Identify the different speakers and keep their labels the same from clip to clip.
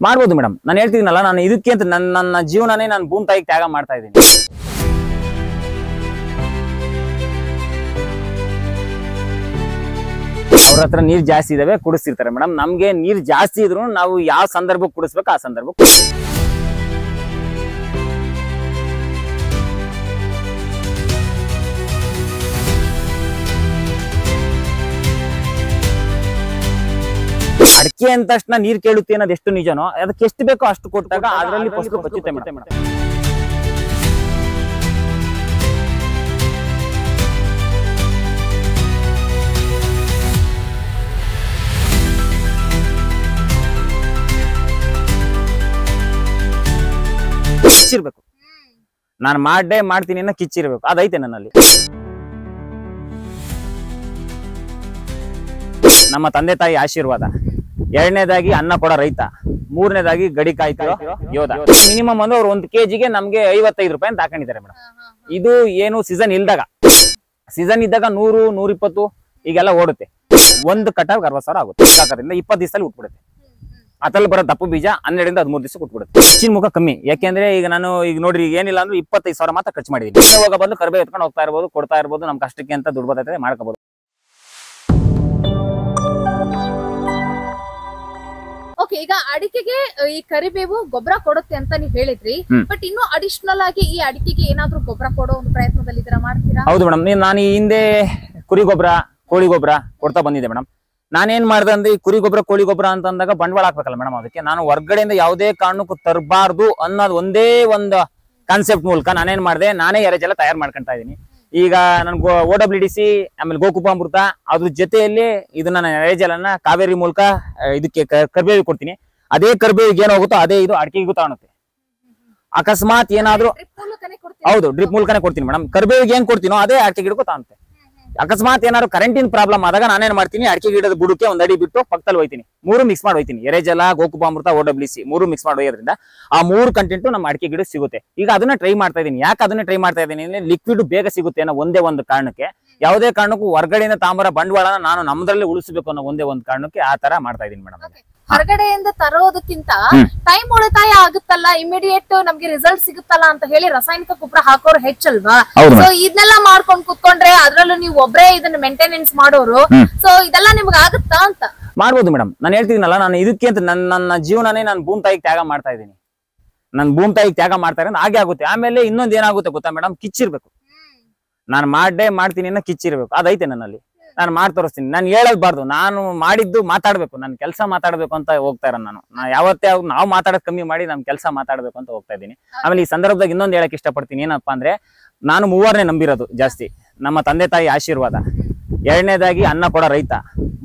Speaker 1: ಮಾಡ್ಬೋದು ಮೇಡಮ್. ನಾನು ಹೇಳ್ತಿದ್ದೀನಲ್ಲ, ನಾನು ಇದಕ್ಕೆ ಅಂತ ನನ್ನ ಜೀವನನೇ ನಾನು ಭೂಮಿ ತಾಯಿಗೆ ತ್ಯಾಗ ಮಾಡ್ತಾ ಇದ್ದೀನಿ. ಅವ್ರ ಹತ್ರ ನೀರ್ ಜಾಸ್ತಿ ಇದಾವೆ, ಕುಡಿಸ್ತಿರ್ತಾರೆ ಮೇಡಮ್. ನಮ್ಗೆ ನೀರ್ ಜಾಸ್ತಿ ಇದ್ರು ನಾವು ಯಾವ ಸಂದರ್ಭಕ್ಕೆ ಕುಡಿಸ್ಬೇಕು ಆ ಸಂದರ್ಭಕ್ಕೆ. ಅಡಿಕೆ ಅಂದ ತಕ್ಷಣ ನೀರ್ ಕೇಳುತ್ತೆ ಅನ್ನೋದು ಎಷ್ಟು ನಿಜನೋ, ಅದಕ್ಕೆ ಎಷ್ಟು ಬೇಕೋ ಅಷ್ಟು ಕೊಟ್ಟಾಗ ಅದರಲ್ಲಿ ಫಸಲು ಬಚ್ಚುತ್ತೆ ಮೇಡಮ್. ಕಿಚ್ಚಿರ್ಬೇಕು, ನಾನು ಮಾಡ್ತೀನಿ ಅನ್ನೋ ಕಿಚ್ಚಿರ್ಬೇಕು, ಅದೈತೆ ನನ್ನಲ್ಲಿ. ನಮ್ಮ ತಂದೆ ತಾಯಿ ಆಶೀರ್ವಾದ, ಎರಡನೇದಾಗಿ ಅನ್ನ ಕೊಡೋ ರೈತ, ಮೂರನೇದಾಗಿ ಗಡಿ ಕಾಯ್ತಿರೋ ಯೋಧ. ಮಿನಿಮಮ್ ಅಂದ್ರೆ ಅವ್ರು 1 kgಗೆ ನಮ್ಗೆ 55 ರೂಪಾಯಿ ಅಂತ ಹಾಕೊಂಡಿದ್ದಾರೆ ಮೇಡಮ್. ಇದು ಏನು ಸೀಸನ್ ಇಲ್ದಾಗ, ಸೀಸನ್ ಇದ್ದಾಗ 100, 120 ಈಗೆಲ್ಲ ಓಡುತ್ತೆ. ಒಂದು ಕಟಾವ್ 60,000 ಆಗುತ್ತೆ. ಸಾಕೋದ್ರಿಂದ 20 ದಿವಸದಲ್ಲಿ ಉಟ್ಬಿಡುತ್ತೆ. ಅದ್ರಲ್ಲಿ ಬರೋ ದಪ್ಪು ಬೀಜ 12ರಿಂದ 13 ದಿವಸಕ್ಕೆ ಉಟ್ಬಿಡುತ್ತೆ. ಹೆಚ್ಚಿನ ಮುಖ ಕಮ್ಮಿ, ಯಾಕೆಂದ್ರೆ ಈಗ ನಾನು ಈಗ ನೋಡ್ರಿ, ಈಗ ಏನಿಲ್ಲ ಅಂದ್ರೆ 25,000 ಮಾತ್ರ ಖರ್ಚು ಮಾಡಿದೀನಿ. ಹೋಗೋ ಬಂದು ಕರ್ಬೇ ಎತ್ಕೊಂಡು ಹೋಗ್ತಾ ಇರ್ಬೋದು, ಕೊಡ್ತಾ ಇರ್ಬೋದು, ನಮ್ ಕಷ್ಟಕ್ಕೆ ಅಂತ ದುಡ್ಡು ಬರ್ತೈತೆ, ಮಾಡ್ಕೋಬಹುದು.
Speaker 2: ಓಕೆ, ಈಗ ಅಡಿಕೆಗೆ ಈ ಕರಿಬೇವು ಗೊಬ್ಬರ ಕೊಡುತ್ತೆ ಅಂತ ನೀವ್ ಹೇಳಿದ್ರಿ, ಬಟ್ ಇನ್ನು ಅಡಿಷನಲ್ ಆಗಿ ಈ ಅಡಿಕೆಗೆ ಏನಾದ್ರೂ ಗೊಬ್ಬರ ಕೊಡೋ ಒಂದು ಪ್ರಯತ್ನದಲ್ಲಿ ಇದರ ಮಾಡ್ತೀರಾ?
Speaker 1: ಹೌದು ಮೇಡಮ್. ನಾನು ಈ ಹಿಂದೆ ಕುರಿ ಗೊಬ್ಬರ, ಕೋಳಿ ಗೊಬ್ಬರ ಕೊಡ್ತಾ ಬಂದಿದ್ದೆ ಮೇಡಮ್. ನಾನೇನ್ ಮಾಡ್ದೆ ಅಂದ್ರೆ, ಈ ಕುರಿ ಗೊಬ್ಬರ, ಕೋಳಿ ಗೊಬ್ಬರ ಅಂತ ಅಂದಾಗ ಬಂಡವಾಳ ಹಾಕ್ಬೇಕಲ್ಲ ಮೇಡಮ್. ಅದಕ್ಕೆ ನಾನು ಹೊರ್ಗಡೆಯಿಂದ ಯಾವುದೇ ಕಾರಣಕ್ಕೂ ತರಬಾರ್ದು ಅನ್ನೋದು ಒಂದೇ ಒಂದು ಕಾನ್ಸೆಪ್ಟ್ ಮೂಲಕ ನಾನೇನ್ ಮಾಡಿದೆ, ನಾನೇ ಎರೆಜಲ ತಯಾರು ಮಾಡ್ಕೊಂತಾ ಇದೀನಿ. ಈಗ ನನ್ OWDC ಆಮೇಲೆ ಗೋಕುಪಾಮೃತ ಅದ್ರ ಜೊತೆಯಲ್ಲಿ ಇದನ್ನ ನಾನು ಎರೆಜಲನ್ನ ಕಾವೇರಿ ಮೂಲಕ ಇದಕ್ಕೆ ಕರ್ಬೇವಿಗೆ ಕೊಡ್ತೀನಿ. ಅದೇ ಕರ್ಬೇವಿಗೆ ಏನಾಗುತ್ತೋ ಅದೇ ಇದು ಅಡಿಕೆಗೂ ತಗೊಳುತ್ತೆ. ಅಕಸ್ಮಾತ್ ಏನಾದ್ರು, ಹೌದು, ಡ್ರಿಪ್ ಮೂಲಕನೇ ಕೊಡ್ತೀನಿ ಮೇಡಮ್. ಕರ್ಬೇವಿಗೆ ಏನ್ ಕೊಡ್ತೀನೋ ಅದೇ ಅಡಿಕೆ ಗಿಡಕ್ಕೂ ತಗೊಳುತ್ತೆ. ಅಕಸ್ಮಾತ್ ಏನಾದ್ರು ಕರೆಂಟಿನ ಪ್ರಾಬ್ಲಮ್ ಆದಾಗ ನಾನೇನ್ ಮಾಡ್ತೀನಿ, ಅಡಿಕೆ ಗಿಡದ ಬುಡಕ್ಕೆ 1 ಅಡಿ ಬಿಟ್ಟು ಪಕ್ಕದಲ್ಲಿ ಹೋಯ್ತೀನಿ, 3 ಮಿಕ್ಸ್ ಮಾಡಿ ಹೋಯ್ತೀನಿ. ಎರೆಜಲ, ಗೋಕುಪಾಮೃತ, OWDC 3 ಮಿಕ್ಸ್ ಮಾಡಿ ಹೋಯೋದ್ರಿಂದ ಆ 3 ಕಂಟೆಂಟ್ ನಮ್ಮ ಅಡಿಕೆ ಗಿಡ ಸಿಗುತ್ತೆ. ಈಗ ಅದನ್ನ ಟ್ರೈ ಮಾಡ್ತಾ ಇದೀನಿ. ಯಾಕೆ ಅದನ್ನ ಟ್ರೈ ಮಾಡ್ತಾ ಇದೀನಿ ಅಂದ್ರೆ, ಲಿಕ್ವಿಡ್ ಬೇಗ ಸಿಗುತ್ತೆ ಅನ್ನೋ ಒಂದೇ ಒಂದು ಕಾರಣಕ್ಕೆ. ಯಾವುದೇ ಕಾರಣಕ್ಕೂ ಹೊರಗಡೆಯಿಂದ ತಾಂಬರ ಬಂಡವಾಳನ ನಾನು ನಮ್ಮದ್ರಲ್ಲೇ ಉಳಿಸಬೇಕು ಅನ್ನೋ ಒಂದೇ ಒಂದು ಕಾರಣಕ್ಕೆ ಆ ತರ ಮಾಡ್ತಾ ಇದೀನಿ ಮೇಡಮ್.
Speaker 2: ಹೊರಗಡೆಯಿಂದ ತರೋದಕ್ಕಿಂತ ಟೈಮ್ ಉಳಿತಾಯ ಆಗುತ್ತಲ್ಲ, ಇಮಿಡಿಯೇಟ್ ನಮ್ಗೆ ರಿಸಲ್ಟ್ ಸಿಗುತ್ತಲ್ಲ ಅಂತ ಹೇಳಿ ರಾಸಾಯನಿಕ ಗೊಬ್ಬರ ಹಾಕೋರು ಹೆಚ್ಚಲ್ವಾ? ಸೊ ಇದನ್ನೆಲ್ಲ ಮಾಡ್ಕೊಂಡ್ ಕುತ್ಕೊಂಡ್ರೆ, ಅದ್ರಲ್ಲೂ ನೀವು ಒಬ್ರೇ ಇದನ್ನ ಮೇಂಟೆನೆನ್ಸ್ ಮಾಡೋರು, ಸೊ ಇದೆಲ್ಲ ನಿಮ್ಗೆ ಆಗುತ್ತಾ ಅಂತ?
Speaker 1: ಮಾಡ್ಬೋದು ಮೇಡಮ್. ನಾನು ಹೇಳ್ತಿದ್ದೀನಲ್ಲ, ನಾನು ಇದಕ್ಕೆ ಅಂತ ನನ್ನ ಜೀವನನೇ ನಾನು ಭೂಮಿ ತಾಯಿಗೆ ತ್ಯಾಗ ಮಾಡ್ತಾ ಇದ್ದೀನಿ. ನಾನು ಭೂಮಿ ತಾಯಿಗೆ ತ್ಯಾಗ ಮಾಡ್ತಾ ಇರೋದು ಹಾಗೆ ಆಗುತ್ತೆ. ಆಮೇಲೆ ಇನ್ನೊಂದು ಏನಾಗುತ್ತೆ ಗೊತ್ತಾ ಮೇಡಮ್, ಕಿಚ್ಚಿರ್ಬೇಕು. ನಾನು ಮಾಡ್ತೀನಿ ಅನ್ನೋ ಕಿಚ್ಚಿರ್ಬೇಕು, ಅದೈತೆ ನನ್ನಲ್ಲಿ. ನಾನು ಮಾಡಿ ತೋರಿಸ್ತೀನಿ. ನಾನು ಹೇಳಬಾರ್ದು, ನಾನು ಮಾಡಿದ್ದು ಮಾತಾಡ್ಬೇಕು, ನನ್ನ ಕೆಲಸ ಮಾತಾಡ್ಬೇಕು ಅಂತ ಹೋಗ್ತಾ ಇರೋ ನಾನು ಯಾವತ್ತೇ ನಾವು ಮಾತಾಡೋದು ಕಮ್ಮಿ ಮಾಡಿ ನಮ್ ಕೆಲಸ ಮಾತಾಡ್ಬೇಕು ಅಂತ ಹೋಗ್ತಾ ಇದ್ದೀನಿ. ಆಮೇಲೆ ಈ ಸಂದರ್ಭದಾಗ ಇನ್ನೊಂದು ಹೇಳಕ್ ಇಷ್ಟಪಡ್ತೀನಿ. ಏನಪ್ಪಾ ಅಂದ್ರೆ, ನಾನು 3 ನಂಬಿರೋದು ಜಾಸ್ತಿ. ನಮ್ಮ ತಂದೆ ತಾಯಿ ಆಶೀರ್ವಾದ, ಎರಡನೇದಾಗಿ ಅನ್ನ ಕೊಡೋ ರೈತ,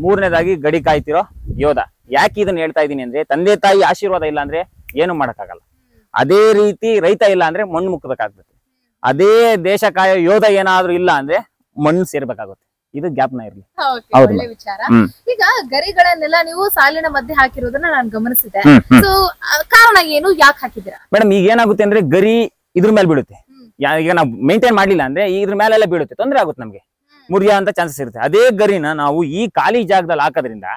Speaker 1: ಮೂರನೇದಾಗಿ ಗಡಿ ಕಾಯ್ತಿರೋ ಯೋಧ. ಯಾಕೆ ಇದನ್ನ ಹೇಳ್ತಾ ಇದೀನಿ ಅಂದ್ರೆ, ತಂದೆ ತಾಯಿ ಆಶೀರ್ವಾದ ಇಲ್ಲ ಅಂದ್ರೆ ಏನು ಮಾಡಕ್ಕಾಗಲ್ಲ. ಅದೇ ರೀತಿ ರೈತ ಇಲ್ಲ ಅಂದ್ರೆ ಮಣ್ಣು ಮುಕ್ಕಬೇಕಾಗ್ತದೆ. ಅದೇ ದೇಶ ಕಾಯೋ ಯೋಧ ಏನಾದ್ರೂ ಇಲ್ಲ ಅಂದ್ರೆ ಮಣ್ಣು ಸೇರ್ಬೇಕಾಗುತ್ತೆ. ಇದು ಗ್ಯಾಪ್ನ ಇರ್ಲಿ.
Speaker 2: ಒಳ್ಳೆ ವಿಚಾರ. ಈಗ ಗರಿಗಳನ್ನೆಲ್ಲ ನೀವು ಸಾಲಿನ ಮಧ್ಯೆ ಹಾಕಿರೋದನ್ನ ನಾನು ಗಮನಿಸಿದೆ. ಸೊ ಕಾರಣ ಏನು, ಯಾಕೆ ಹಾಕಿದ್ದೀರಾ
Speaker 1: ಮೇಡಮ್? ಈಗ ಏನಾಗುತ್ತೆ ಅಂದ್ರೆ, ಗರಿ ಇದ್ರ ಮೇಲೆ ಬೀಳುತ್ತೆ. ಈಗ ನಾವು ಮೇಂಟೈನ್ ಮಾಡ್ಲಿಲ್ಲ ಅಂದ್ರೆ ಇದ್ರ ಮೇಲೆಲ್ಲ ಬೀಳುತ್ತೆ, ತೊಂದರೆ ಆಗುತ್ತೆ, ನಮ್ಗೆ ಮುರಿಯೋ ಅಂತ ಚಾನ್ಸಸ್ ಇರುತ್ತೆ. ಅದೇ ಗರಿನ ನಾವು ಈ ಖಾಲಿ ಜಾಗದಲ್ಲಿ ಹಾಕೋದ್ರಿಂದ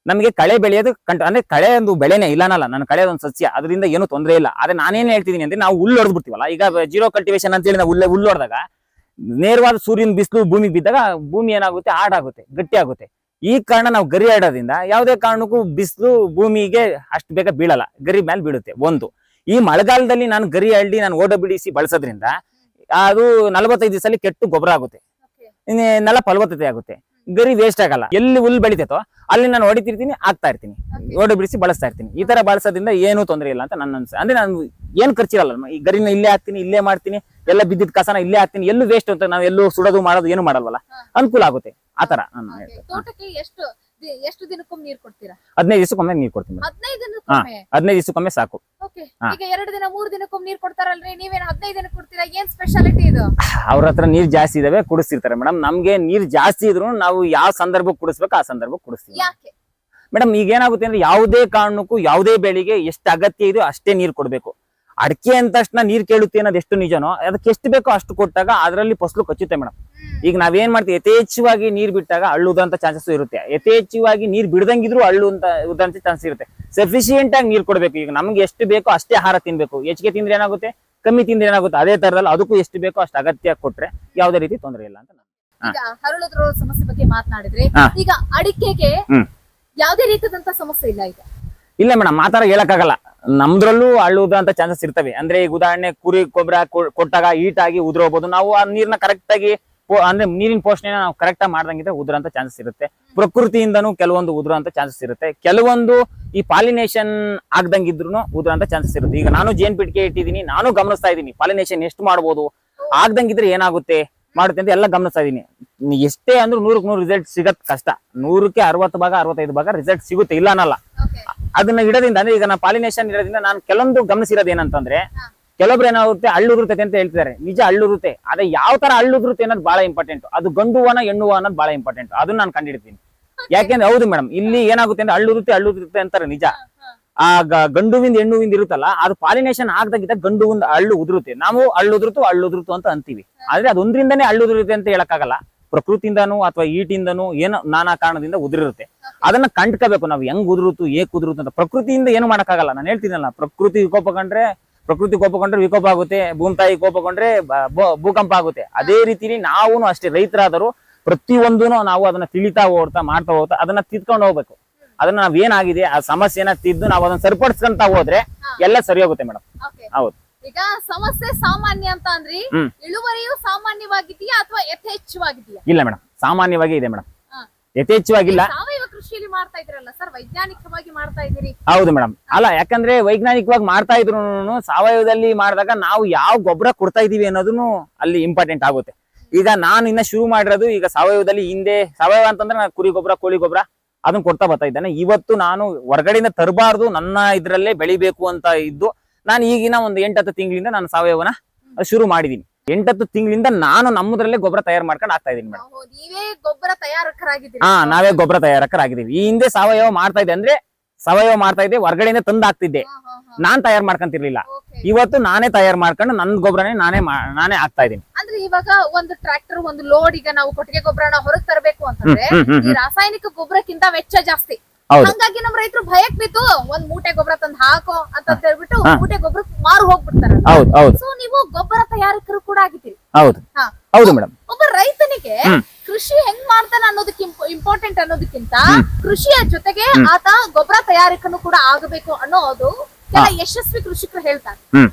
Speaker 1: ನಮಗೆ ಕಳೆ ಬೆಳೆಯೋದು ಅಂದ್ರೆ ಕಳೆ ಒಂದು ಬೆಳೆನೇ ಇಲ್ಲನಲ್ಲ, ನಾನು ಕಳೆ ಒಂದು ಸಸ್ಯ, ಅದರಿಂದ ಏನು ತೊಂದರೆ ಇಲ್ಲ. ಆದ್ರೆ ನಾನೇನ್ ಹೇಳ್ತಿದೀನಿ ಅಂದ್ರೆ, ನಾವು ಹುಲ್ಲು ಹೊಡೆದ್ಬಿಡ್ತೀವಲ್ಲ, ಈಗ ಜೀರೋ ಕಲ್ಟಿವೇಶನ್ ಅಂತ ಹೇಳಿ ನಾವು ಹುಲ್ಲು ಹೊಡೆದಾಗ ನೇರವಾದ ಸೂರ್ಯನ ಬಿಸಿಲು ಭೂಮಿಗೆ ಬಿದ್ದಾಗ ಭೂಮಿ ಏನಾಗುತ್ತೆ, ಹಾಡಾಗುತ್ತೆ, ಗಟ್ಟಿ ಆಗುತ್ತೆ. ಈ ಕಾರಣ ನಾವು ಗರಿ ಆಡೋದ್ರಿಂದ ಯಾವುದೇ ಕಾರಣಕ್ಕೂ ಬಿಸಿಲು ಭೂಮಿಗೆ ಅಷ್ಟು ಬೇಗ ಬೀಳಲ್ಲ, ಗರಿ ಮೇಲೆ ಬೀಳುತ್ತೆ. ಒಂದು, ಈ ಮಳೆಗಾಲದಲ್ಲಿ ನಾನು ಗರಿ ಹಳ್ಳಿ ನಾನು OWDC ಬಳಸೋದ್ರಿಂದ ಅದು 45 ದಿವಸದಲ್ಲಿ ಕೆಟ್ಟು ಗೊಬ್ಬರ ಆಗುತ್ತೆ, ನೆಲ ಫಲವತ್ತತೆ ಆಗುತ್ತೆ, ಗರಿ ವೇಸ್ಟ್ ಆಗಲ್ಲ. ಎಲ್ಲಿ ಹುಲ್ಲು ಬೆಳಿತೈತೋ ಅಲ್ಲಿ ನಾನು ಹೊಡಿತಿರ್ತೀನಿ, ಆಗ್ತಾ ಇರ್ತೀನಿ, OWDC ಬಳಸ್ತಾ ಇರ್ತೀನಿ. ಈ ತರ ಬಳಸೋದ್ರಿಂದ ಏನೂ ತೊಂದರೆ ಇಲ್ಲ ಅಂತ ನನ್ನ ಅನ್ಸ. ಅಂದ್ರೆ ನಾನು ಏನ್ ಖರ್ಚಿರಲ್ಲ, ಈ ಗರಿನ ಇಲ್ಲೇ ಹಾಕ್ತೀನಿ, ಇಲ್ಲೇ ಮಾಡ್ತೀನಿ, ಎಲ್ಲ ಬಿದ್ದಿದ್ ಕಸನ ಇಲ್ಲೇ ಹಾಕ್ತೀನಿ, ಎಲ್ಲೂ ವೇಸ್ಟ್ ಅಂತ ನಾವು ಎಲ್ಲೂ ಸುಡೋದು ಮಾಡೋದು ಏನು ಮಾಡಲ್ವಲ್ಲ, ಅನುಕೂಲ ಆಗುತ್ತೆ. ಆತರ
Speaker 2: ತೋಟಕ್ಕೆ ಎಷ್ಟು ದಿನಕ್ಕೊಮ್ಮೆ ನೀರು ಕೊಡ್ತೀರಾ?
Speaker 1: 15 ದಿವಸಕ್ಕೊಮ್ಮೆ ನೀರು ಕೊಡ್ತೀನಿ. 15 ದಿವಸಕ್ಕೊಮ್ಮೆ ಸಾಕು.
Speaker 2: ಈಗ 2 ದಿನ 3 ದಿನಕ್ಕೊಮ್ಮೆ ನೀರು ಕೊಡ್ತಾರಲ್ರಿ, ನೀವೇನು 15 ದಿನಕ್ಕೆ ಕೊಡ್ತೀರಾ? ಏನ್ ಸ್ಪೆಷಾಲಿಟಿ ಇದು?
Speaker 1: ಅವ್ರ ಹತ್ರ ನೀರ್ ಜಾಸ್ತಿ ಇದಾವೆ, ಕುಡಿಸ್ತಿರ್ತಾರೆ ಮೇಡಮ್. ನಮ್ಗೆ ನೀರ್ ಜಾಸ್ತಿ ಇದ್ರು ನಾವು ಯಾವ ಸಂದರ್ಭಕ್ಕೆ ಕುಡಿಸ್ಬೇಕು ಆ ಸಂದರ್ಭಕ್ಕೆ ಕುಡಿಸ್ತೀವಿ.
Speaker 2: ಯಾಕೆ
Speaker 1: ಮೇಡಮ್? ಈಗ ಏನಾಗುತ್ತೆ ಅಂದ್ರೆ, ಯಾವುದೇ ಕಾರಣಕ್ಕೂ ಯಾವುದೇ ಬೆಳೆಗೆ ಎಷ್ಟು ಅಗತ್ಯ ಇದೆಯೋ ಅಷ್ಟೇ ನೀರು ಕೊಡ್ಬೇಕು. ಅಡಿಕೆ ಅಂದ ತಕ್ಷಣ ನೀರ್ ಕೇಳುತ್ತೆ ಅನ್ನೋದು ಎಷ್ಟು ನಿಜನೋ, ಅದಕ್ಕೆ ಎಷ್ಟು ಬೇಕೋ ಅಷ್ಟು ಕೊಟ್ಟಾಗ ಅದರಲ್ಲಿ ಫಸಲು ಕಚ್ಚುತ್ತೆ ಮೇಡಮ್. ಈಗ ನಾವೇನ್ ಮಾಡ್ತೀವಿ, ಯಥೇಚ್ಛವಾಗಿ ನೀರ್ ಬಿಟ್ಟಾಗ ಹಳ್ಳುದಂತ ಚಾನ್ಸಸ್ ಇರುತ್ತೆ, ಯಥೇಚ್ಛವಾಗಿ ನೀರ್ ಬಿಡದಂಗಿದ್ರು ಉದಂತ ಚಾನ್ಸಸ್ ಇರುತ್ತೆ. ಸಫಿಶಿಯೆಂಟ್ ಆಗಿ ನೀರ್ ಕೊಡ್ಬೇಕು. ಈಗ ನಮ್ಗೆ ಎಷ್ಟು ಬೇಕೋ ಅಷ್ಟೇ ಆಹಾರ ತಿನ್ಬೇಕು. ಹೆಚ್ಚಿಗೆ ತಿಂದ್ರೆ ಏನಾಗುತ್ತೆ, ಕಮ್ಮಿ ತಿಂದ್ರೆ ಏನಾಗುತ್ತೆ, ಅದೇ ತರದಲ್ಲಿ ಅದಕ್ಕೂ ಎಷ್ಟು ಬೇಕೋ ಅಷ್ಟು ಅಗತ್ಯ ಕೊಟ್ರೆ ಯಾವುದೇ ರೀತಿ ತೊಂದರೆ ಇಲ್ಲ ಅಂತ.
Speaker 2: ಈಗ ಹರಳುದ್ರ ಸಮಸ್ಯೆ ಬಗ್ಗೆ ಮಾತನಾಡಿದ್ರೆ, ಈಗ ಅಡಿಕೆಗೆ ಯಾವುದೇ ರೀತಿಯಾದಂತ ಸಮಸ್ಯೆ ಇಲ್ಲ ಈಗ?
Speaker 1: ಇಲ್ಲ ಮೇಡಮ್, ಮಾತಾಡ ಹೇಳಕ್ಕಾಗಲ್ಲ. ನಮ್ದ್ರಲ್ಲೂ ಹಳ್ಳುದಂತ ಚಾನ್ಸಸ್ ಇರ್ತವೆ. ಅಂದ್ರೆ ಈಗ ಉದಾಹರಣೆ ಕುರಿ ಗೊಬ್ಬರ ಕೊಟ್ಟಾಗ ಹೀಟಾಗಿ ಉದುರೋಬಹುದು. ನಾವು ಆ ನೀರ್ನ ಕರೆಕ್ಟ್ ಆಗಿ ಅಂದ್ರೆ ನೀರಿನ ಪೋಷಣೆನ ನಾವು ಕರೆಕ್ಟ್ ಆಗಿ ಮಾಡ್ದಂಗಿದ್ರೆ ಉದುರಂತ ಚಾನ್ಸಸ್ ಇರುತ್ತೆ. ಪ್ರಕೃತಿಯಿಂದನೂ ಕೆಲವೊಂದು ಉದುರಂತ ಚಾನ್ಸಸ್ ಇರುತ್ತೆ. ಕೆಲವೊಂದು ಈ ಪಾಲಿನೇಷನ್ ಆಗ್ದಂಗಿದ್ರು ಉದುರಂತ ಚಾನ್ಸಸ್ ಇರುತ್ತೆ. ಈಗ ನಾನು ಜೇನ್ ಪೆಟ್ಟಿಗೆ ಇಟ್ಟಿದ್ದೀನಿ, ನಾನು ಗಮನಿಸ್ತಾ ಇದ್ದೀನಿ ಪಾಲಿನೇಷನ್ ಎಷ್ಟು ಮಾಡ್ಬೋದು, ಆಗ್ದಂಗಿದ್ರೆ ಏನಾಗುತ್ತೆ ಮಾಡುತ್ತೆ ಅಂತ ಎಲ್ಲ ಗಮನಿಸ್ತಾ ಇದೀನಿ. ಎಷ್ಟೇ ಅಂದ್ರೂ 100ಕ್ಕೆ 100 ರಿಸಲ್ಟ್ ಸಿಗತ್ ಕಷ್ಟ. 100ಕ್ಕೆ 60 ಭಾಗ 65 ಭಾಗ ರಿಸಲ್ಟ್ ಸಿಗುತ್ತೆ, ಇಲ್ಲ ಅನ್ನಲ್ಲ. ಅದನ್ನ ಇಡೋದ್ರಿಂದ ಅಂದ್ರೆ ಈಗ ನಾನು ಪಾಲಿನೇಷನ್ ಇಡೋದ್ರಿಂದ ನಾನು ಕೆಲವೊಂದು ಗಮನಿಸಿರೋದು ಏನಂತಂದ್ರೆ, ಕೆಲವೊಬ್ರು ಏನಾಗುತ್ತೆ ಹಳ್ಳುದುರುತ್ತೆ ಅಂತ ಹೇಳ್ತಿದ್ದಾರೆ. ನಿಜ ಹಳ್ಳುರುತ್ತೆ, ಆದ್ರೆ ಯಾವ ತರ ಹಳ್ಳುದುರುತ್ತೆ ಅನ್ನೋದು ಬಹಳ ಇಂಪಾರ್ಟೆಂಟ್. ಅದು ಗಂಡುವನ ಹೆಣ್ಣುವ ಅನ್ನೋದು ಬಹಳ ಇಂಪಾರ್ಟೆಂಟ್. ಅದನ್ನ ನಾನು ಕಂಡಿಡ್ತೀನಿ. ಯಾಕೆಂದ್ರೆ ಹೌದು ಮೇಡಮ್, ಇಲ್ಲಿ ಏನಾಗುತ್ತೆ ಅಂದ್ರೆ ಹಳ್ಳುರುತ್ತೆ ಅಂತಾರೆ ನಿಜ. ಆ ಗಂಡುವಿಂದ ಹೆಣ್ಣುವಿಂದ ಇರುತ್ತಲ್ಲ, ಅದು ಪಾಲಿನೇಷನ್ ಆಗದಾಗಿದ್ದ ಗಂಡುವಿಂದ ಹಳ್ಳು ಉದುರುತ್ತೆ. ನಾವು ಹಳ್ಳುದುರುತ್ತು ಅಂತ ಅಂತೀವಿ. ಆದ್ರೆ ಅದೊಂದ್ರಿಂದನೇ ಹಳ್ಳುದುರುತ್ತೆ ಅಂತ ಹೇಳಕ್ಕಾಗಲ್ಲ. ಪ್ರಕೃತಿಯಿಂದನೂ ಅಥವಾ ಈಟಿಂದನೂ ಏನೋ ನಾನಾ ಕಾರಣದಿಂದ ಉದುರಿರುತ್ತೆ. ಅದನ್ನ ಕಂಡ್ಕೋಬೇಕು ನಾವು, ಹೆಂಗ್ ಉದುರುತ್ತು ಏಕ್ ಉದುರುತ್ತು ಅಂತ. ಪ್ರಕೃತಿಯಿಂದ ಏನು ಮಾಡಕ್ಕಾಗಲ್ಲ. ನಾನು ಹೇಳ್ತೀನಲ್ಲ, ಪ್ರಕೃತಿ ಕೋಪ ಕೊಂಡ್ರೆ ವಿಕೋಪ ಆಗುತ್ತೆ, ಭೂಮಿ ಕೋಪಗೊಂಡ್ರೆ ಭೂಕಂಪ ಆಗುತ್ತೆ. ಅದೇ ರೀತಿಲಿ ನಾವು ಅಷ್ಟೇ ರೈತರಾದರೂ ಪ್ರತಿಯೊಂದೂ ನಾವು ಅದನ್ನ ತಿಳಿತಾ ಮಾಡ್ತಾ ಹೋಗ್ತಾ ಅದನ್ನ ತಿದ್ಕೊಂಡು ಹೋಗ್ಬೇಕು. ಅದನ್ನ ನಾವೇನಾಗಿದೆ ಆ ಸಮಸ್ಯೆನ ತಿದ್ದು ನಾವು ಅದನ್ನ ಸರಿಪಡಿಸ್ಕೊಂತ ಹೋದ್ರೆ ಎಲ್ಲ ಸರಿ ಹೋಗುತ್ತೆ ಮೇಡಮ್. ಹೌದು.
Speaker 2: ಈಗ ಸಮಸ್ಯೆ ಸಾಮಾನ್ಯ ಅಂತ ಅಂದ್ರಿ, ಇಳುವರಿಯು ಸಾಮಾನ್ಯವಾಗಿದೆಯಾ ಅಥವಾ ಯಥೇಚ್ಛವಾಗಿದೆಯಾ?
Speaker 1: ಇಲ್ಲ ಮೇಡಮ್, ಸಾಮಾನ್ಯವಾಗಿ ಇದೆ ಮೇಡಮ್, ಯಥೇಚ್ಛವಾಗಿಲ್ಲ.
Speaker 2: ಸಾವಯವ ಕೃಷಿಯಲ್ಲಿ ಮಾಡ್ತಾ ಇದ್ರಲ್ಲ ಸರ್, ವೈಜ್ಞಾನಿಕವಾಗಿ ಮಾಡ್ತಾ ಇದೀರಿ?
Speaker 1: ಹೌದು ಮೇಡಮ್. ಅಲ್ಲ, ಯಾಕಂದ್ರೆ ವೈಜ್ಞಾನಿಕವಾಗಿ ಮಾಡ್ತಾ ಇದ್ರು ಸಾವಯವದಲ್ಲಿ ಮಾಡಿದಾಗ ನಾವು ಯಾವ ಗೊಬ್ಬರ ಕೊಡ್ತಾ ಇದೀವಿ ಅನ್ನೋದನ್ನು ಅಲ್ಲಿ ಇಂಪಾರ್ಟೆಂಟ್ ಆಗುತ್ತೆ. ಈಗ ನಾನು ಇನ್ನ ಶುರು ಮಾಡಿರೋದು ಈಗ ಸಾವಯವದಲ್ಲಿ. ಹಿಂದೆ ಸಾವಯವ ಅಂತಂದ್ರೆ ನಾನು ಕುರಿ ಗೊಬ್ಬರ ಕೋಳಿ ಗೊಬ್ಬರ ಅದನ್ನ ಕೊಡ್ತಾ ಬರ್ತಾ ಇದ್ದಾನೆ. ಇವತ್ತು ನಾನು ಹೊರಗಡೆಯಿಂದ ತರಬಾರ್ದು, ನನ್ನ ಇದ್ರಲ್ಲೇ ಬೆಳಿಬೇಕು ಅಂತ ಇದ್ದು ನಾನು ಈಗಿನ ಒಂದು 8-10 ತಿಂಗಳಿಂದ ನಾನು ಸಾವಯವನ ಶುರು ಮಾಡಿದೀನಿ. 8-10 ತಿಂಗಳಿಂದ ನಾನು ನಮ್ಮದ್ರಲ್ಲೇ ಗೊಬ್ಬರ ತಯಾರು ಮಾಡ್ಕೊಂಡು ಆಗ್ತಾ ಇದೀನಿ ಮೇಡಮ್.
Speaker 2: ನೀವೇ ಗೊಬ್ಬರ ತಯಾರಕರಾಗಿದ್ದೀರಿ?
Speaker 1: ನಾವೇ ಗೊಬ್ಬರ ತಯಾರಕರಾಗಿದ್ದೀವಿ. ಈ ಹಿಂದೆ ಸಾವಯವ ಮಾಡ್ತಾ ಇದ್ದೆ, ಅಂದ್ರೆ ಸಾವಯವ ಮಾಡ್ತಾ ಇದ್ದೆ, ಹೊರಗಡೆಯಿಂದ ತಂದು ಹಾಕ್ತಿದ್ದೆ. ನಾನ್ ತಯಾರು ಮಾಡ್ಕೊಂತಿರ್ಲಿಲ್ಲ. ಇವತ್ತು ನಾನೇ ತಯಾರು ಮಾಡ್ಕೊಂಡು ನನ್ನ ಗೊಬ್ಬರನೇ ನಾನೇ ಹಾಕ್ತಾ ಇದೀನಿ.
Speaker 2: ಅಂದ್ರೆ ಇವಾಗ ಒಂದು ಟ್ರ್ಯಾಕ್ಟರ್ ಒಂದು ಲೋಡ್, ಈಗ ನಾವು ಕೊಟ್ಟಿಗೆ ಗೊಬ್ಬರನ ಹೊರಗೆ ತರಬೇಕು ಅಂತಂದ್ರೆ ಈ ರಾಸಾಯನಿಕ ಗೊಬ್ಬರಕ್ಕಿಂತ ವೆಚ್ಚ ಜಾಸ್ತಿ. ಹಂಗಾಗಿ ನಮ್ ರೈತರು ಭಯಕ್ ಬಿದ್ದು ಒಂದ್ ಮೂಟೆ ಗೊಬ್ಬರ ತಂದು ಹಾಕೋ ಅಂತ ಹೇಳ್ಬಿಟ್ಟು ಮೂಟೆ ಗೊಬ್ಬರ ಮಾರು ಹೋಗ್ಬಿಡ್ತಾರೆ. ಸೊ ನೀವು ಗೊಬ್ಬರ ತಯಾರಕರು ಕೂಡ ಆಗಿದ್ದೀರಿ?
Speaker 1: ಹೌದು ಮೇಡಮ್.
Speaker 2: ಒಬ್ಬ ರೈತನಿಗೆ ಕೃಷಿ ಹೆಂಗ್ ಮಾಡ್ತಾನೆ ಅನ್ನೋದಕ್ಕೆ ಇಂಪಾರ್ಟೆಂಟ್ ಅನ್ನೋದಕ್ಕಿಂತ ಕೃಷಿಯ ಜೊತೆಗೆ ಆತ ಗೊಬ್ಬರ ತಯಾರಕನು ಕೂಡ ಆಗಬೇಕು ಅನ್ನೋದು ಕೆಲ ಯಶಸ್ವಿ ಕೃಷಿಕರು ಹೇಳ್ತಾರೆ.